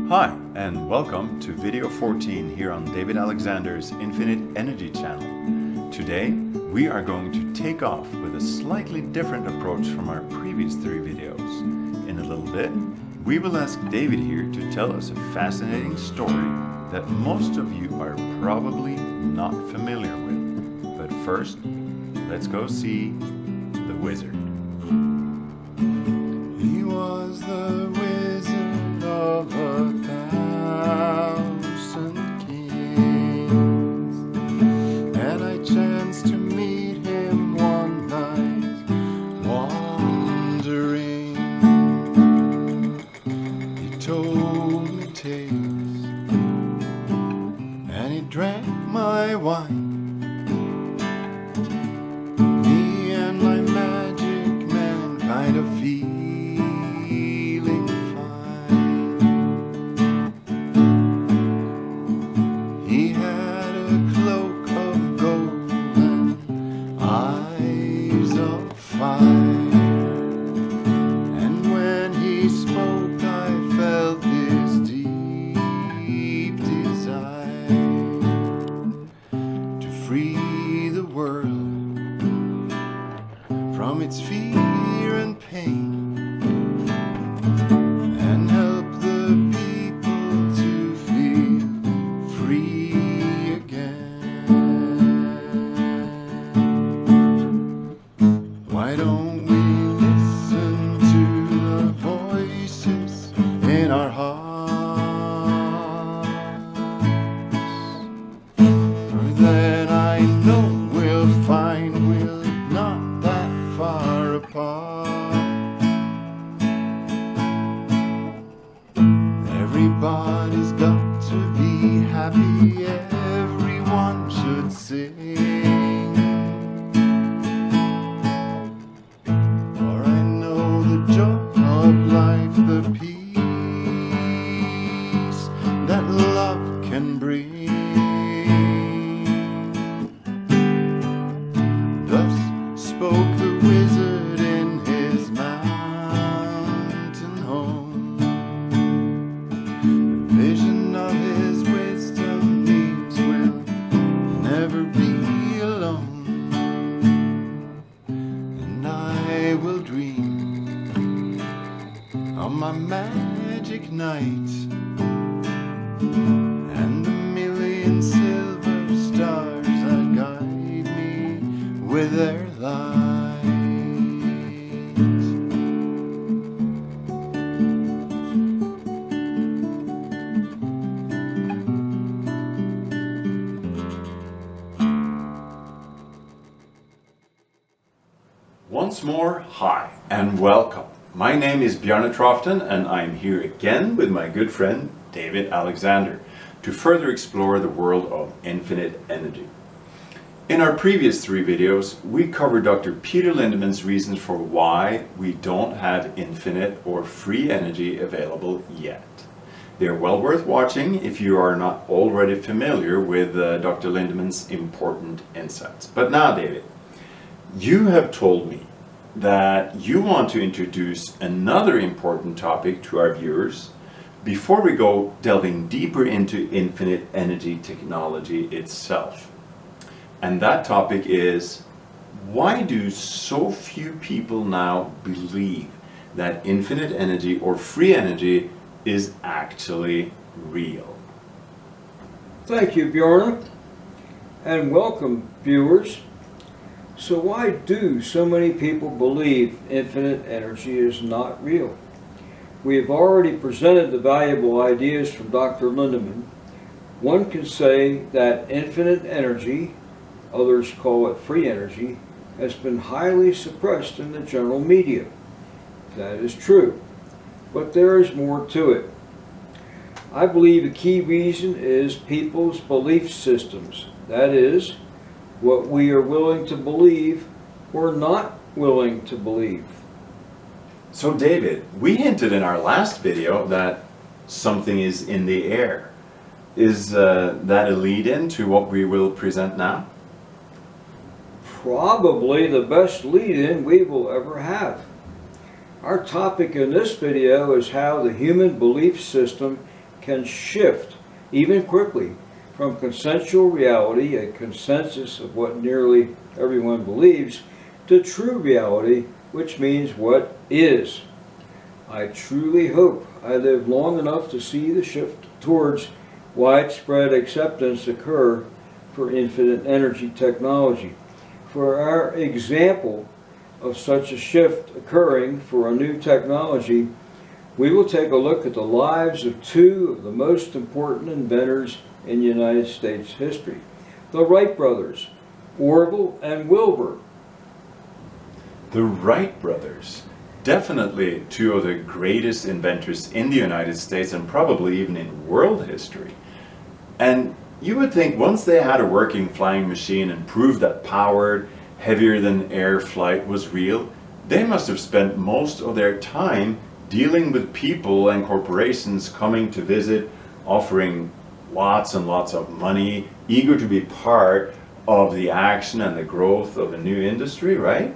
Hi, and welcome to video 14 here on David Alexander's Infinite Energy channel. Today, we are going to take off with a slightly different approach from our previous 3 videos. In a little bit, we will ask David here to tell us a fascinating story that most of you are probably not familiar with. But first, let's go see the wizard. He was the wizard of 1,000 kings, and I chanced to meet him one night wandering. He told me tales, and he drank my wine. Me and my magic man kind of feeling fine. He had a cloak of gold and eyes of fire, and when he spoke I felt his deep desire to free the world from its fear and pain, and help the people to feel free again. Why don't we listen to the voices in our hearts? For then I know we'll find we're not that far apart. Everybody's got to be happy, everyone should sing. For I know the joy of life, the peace that love can bring. Thus spoke the wizard in his mountain home. The vision of his wisdom means we'll never be alone, and I will dream of my magic night and the million silver stars that guide me with their light. Once more, hi and welcome. My name is Bjarne Troften and I'm here again with my good friend David Alexander to further explore the world of infinite energy. In our previous 3 videos, we covered Dr. Peter Lindemann's reasons for why we don't have infinite or free energy available yet. They're well worth watching if you are not already familiar with Dr. Lindemann's important insights. But now, David, you have told me that you want to introduce another important topic to our viewers before we go delving deeper into infinite energy technology itself. And that topic is, why do so few people now believe that infinite energy or free energy is actually real? Thank you, Bjarne, and welcome, viewers. So why do so many people believe infinite energy is not real? We have already presented the valuable ideas from Dr. Lindemann. One can say that infinite energy, others call it free energy, has been highly suppressed in the general media. That is true, but there is more to it. I believe a key reason is people's belief systems. That is, what we are willing to believe or not willing to believe. So David, we hinted in our last video that something is in the air. Is that a lead-in to what we will present now? Probably the best lead-in we will ever have. Our topic in this video is how the human belief system can shift, even quickly, from consensual reality, a consensus of what nearly everyone believes, to true reality, which means what is. I truly hope I live long enough to see the shift towards widespread acceptance occur for infinite energy technology. For our example of such a shift occurring for a new technology, we will take a look at the lives of two of the most important inventors in United States history, the Wright brothers, Orville and Wilbur. The Wright brothers, definitely two of the greatest inventors in the United States and probably even in world history. And you would think once they had a working flying machine and proved that powered, heavier than air flight was real, they must have spent most of their time dealing with people and corporations coming to visit, offering lots and lots of money, eager to be part of the action and the growth of a new industry, right?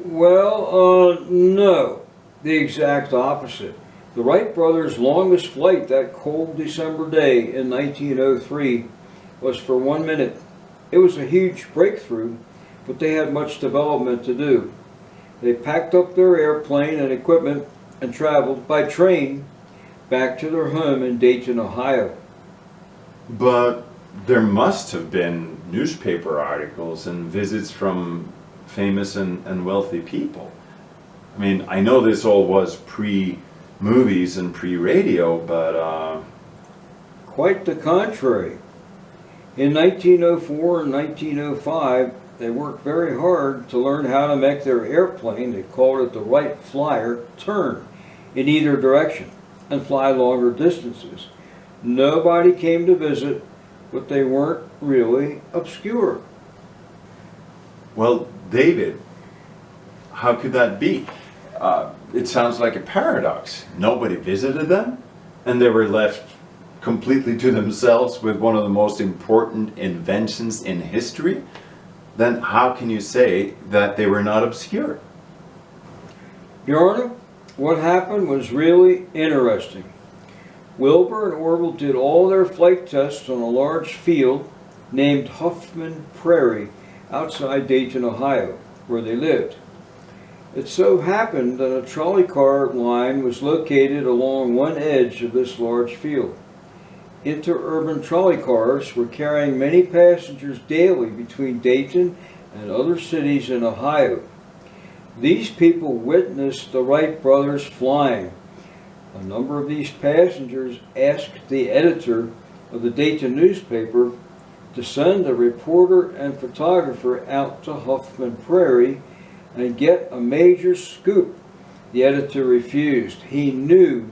Well, no, the exact opposite. The Wright brothers' longest flight that cold December day in 1903 was for 1 minute. It was a huge breakthrough, but they had much development to do. They packed up their airplane and equipment and traveled by train back to their home in Dayton, Ohio. But there must have been newspaper articles and visits from famous and wealthy people. I mean, I know this all was pre-movies and pre-radio, but Quite the contrary. In 1904 and 1905, they worked very hard to learn how to make their airplane, they called it the Wright Flyer, turn in either direction and fly longer distances. Nobody came to visit, but they weren't really obscure. well, David, how could that be? It sounds like a paradox. Nobody visited them, and they were left completely to themselves with one of the most important inventions in history. Then how can you say that they were not obscure? Bjorn, what happened was really interesting. Wilbur and Orville did all their flight tests on a large field named Huffman Prairie outside Dayton, Ohio, where they lived. It so happened that a trolley car line was located along one edge of this large field. Interurban trolley cars were carrying many passengers daily between Dayton and other cities in Ohio. These people witnessed the Wright brothers flying. A number of these passengers asked the editor of the Dayton newspaper to send a reporter and photographer out to Huffman Prairie and get a major scoop. The editor refused. He knew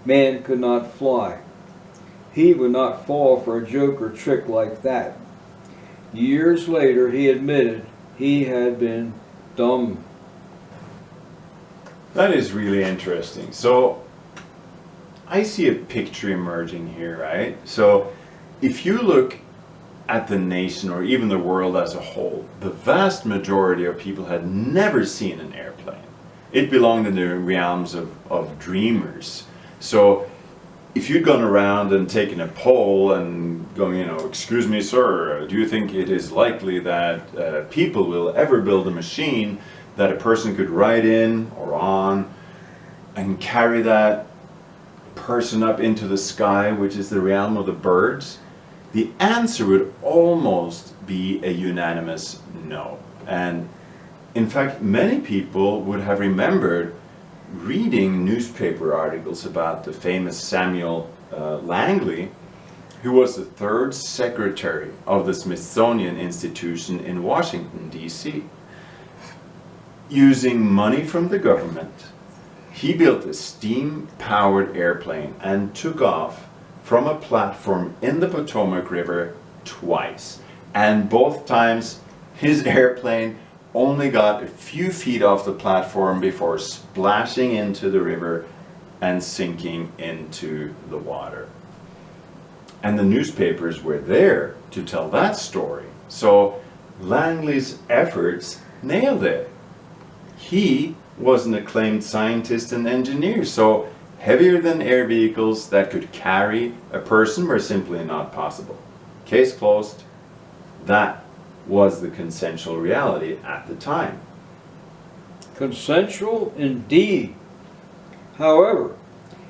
man could not fly. He would not fall for a joke or trick like that. Years later, he admitted he had been dumb. That is really interesting. So I see a picture emerging here, right? So if you look at the nation or even the world as a whole, the vast majority of people had never seen an airplane. It belonged in the realms of dreamers. So if you'd gone around and taken a poll and going, excuse me, sir, do you think it is likely that people will ever build a machine that a person could ride in or on and carry that person up into the sky, which is the realm of the birds? The answer would almost be a unanimous no. And in fact, many people would have remembered reading newspaper articles about the famous Samuel Langley, who was the third secretary of the Smithsonian Institution in Washington, D.C. Using money from the government, he built a steam-powered airplane and took off from a platform in the Potomac River twice. And both times, his airplane only got a few feet off the platform before splashing into the river and sinking into the water. And the newspapers were there to tell that story. So Langley's efforts nailed it. He was an acclaimed scientist and engineer, so Heavier than air vehicles that could carry a person were simply not possible. Case closed. That was the consensual reality at the time. Consensual indeed. However,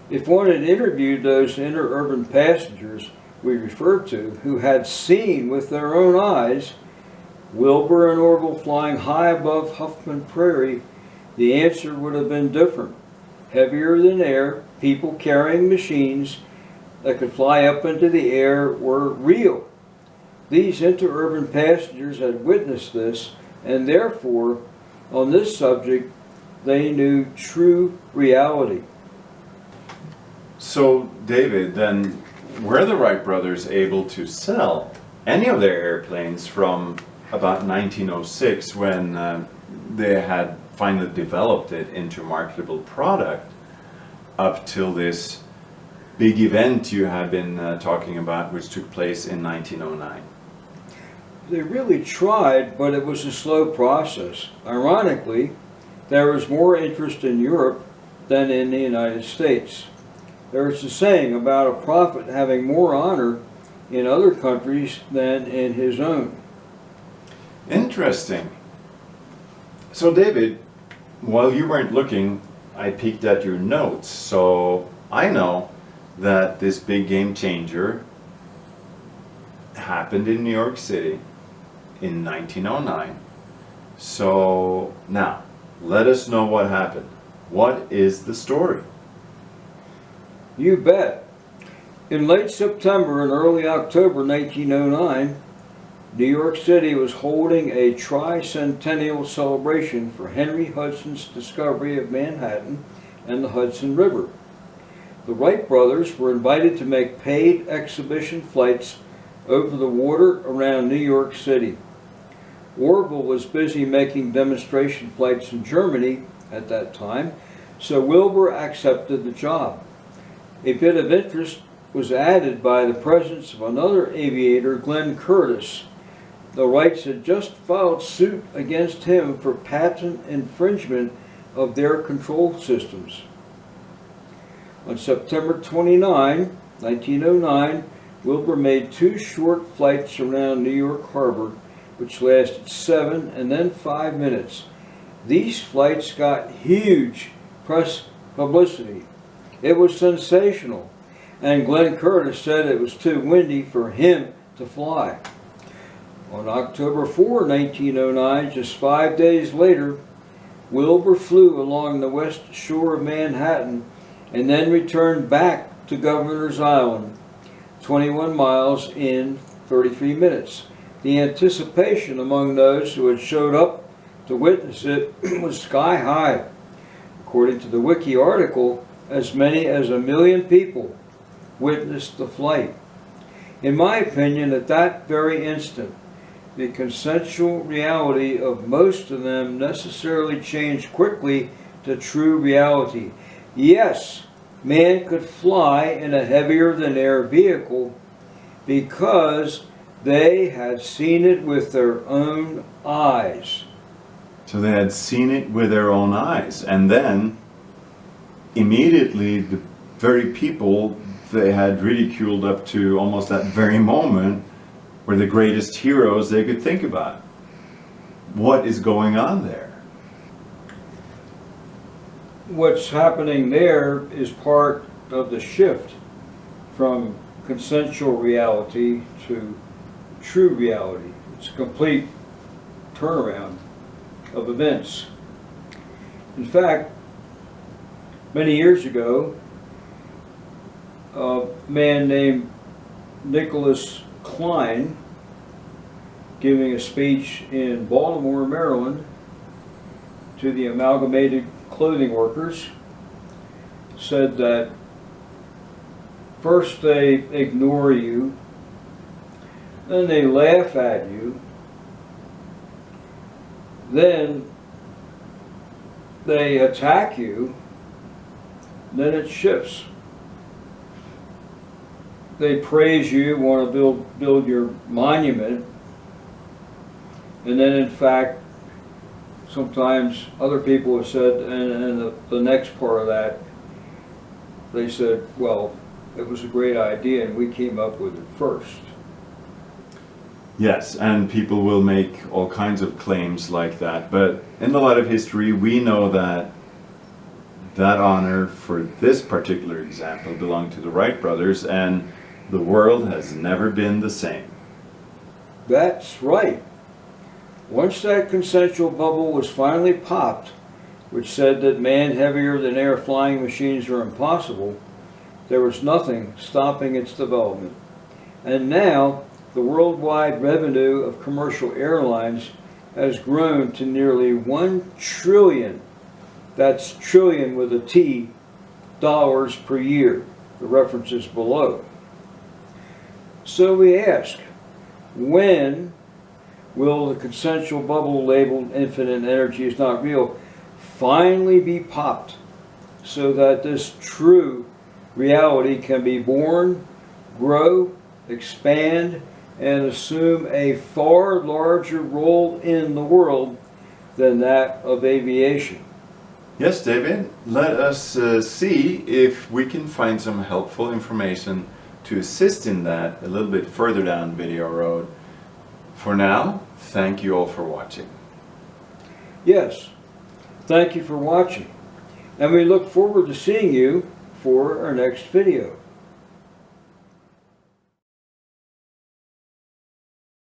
if one had interviewed those interurban passengers we referred to who had seen with their own eyes Wilbur and Orville flying high above Huffman Prairie, the answer would have been different. Heavier than air, people carrying machines that could fly up into the air were real. These interurban passengers had witnessed this, and therefore, on this subject, they knew true reality. So, David, then were the Wright brothers able to sell any of their airplanes from about 1906 when they had finally developed it into a marketable product up till this big event you have been talking about, which took place in 1909? They really tried, but it was a slow process. Ironically, there was more interest in Europe than in the United States. There's a saying about a prophet having more honor in other countries than in his own. Interesting. So, David, while you weren't looking, I peeked at your notes, so I know that this big game changer happened in New York City in 1909. So now, let us know what happened. What is the story? You bet. In late September and early October 1909, New York City was holding a tricentennial celebration for Henry Hudson's discovery of Manhattan and the Hudson River. The Wright brothers were invited to make paid exhibition flights over the water around New York City. Orville was busy making demonstration flights in Germany at that time, so Wilbur accepted the job. A bit of interest was added by the presence of another aviator, Glenn Curtiss. The Wrights had just filed suit against him for patent infringement of their control systems. On September 29, 1909, Wilbur made 2 short flights around New York Harbor, which lasted 7 and then 5 minutes. These flights got huge press publicity. It was sensational, and Glenn Curtiss said it was too windy for him to fly. On October 4, 1909, just 5 days later, Wilbur flew along the west shore of Manhattan and then returned back to Governor's Island, 21 miles in 33 minutes. The anticipation among those who had showed up to witness it was sky high. According to the Wiki article, as many as 1 million people witnessed the flight. In my opinion, at that very instant, the consensual reality of most of them necessarily changed quickly to true reality. Yes, man could fly in a heavier-than-air vehicle because they had seen it with their own eyes. So they had seen it with their own eyes, and then immediately the very people they had ridiculed up to almost that very moment were the greatest heroes they could think about. What is going on there? What's happening there is part of the shift from consensual reality to true reality. It's a complete turnaround of events. In fact, many years ago, a man named Nicholas Klein, giving a speech in Baltimore, Maryland, to the Amalgamated Clothing Workers, said that first they ignore you, then they laugh at you, then they attack you, then it shifts. They praise you, want to build your monument, and then in fact, sometimes other people have said, and the next part of that, they said, well, it was a great idea and we came up with it first. Yes, and people will make all kinds of claims like that, but in the light of history, we know that that honor for this particular example belonged to the Wright brothers, and the world has never been the same. That's right. Once that consensual bubble was finally popped, which said that manned heavier than air flying machines are impossible, there was nothing stopping its development. And now, the worldwide revenue of commercial airlines has grown to nearly 1 trillion, that's trillion with a T, dollars per year. The reference is below. So we ask, when will the consensual bubble labeled infinite energy is not real finally be popped so that this true reality can be born, grow, expand, and assume a far larger role in the world than that of aviation? Yes, David, let us see if we can find some helpful information to assist in that a little bit further down Video Road. For now, thank you all for watching. Yes, thank you for watching, and we look forward to seeing you for our next video.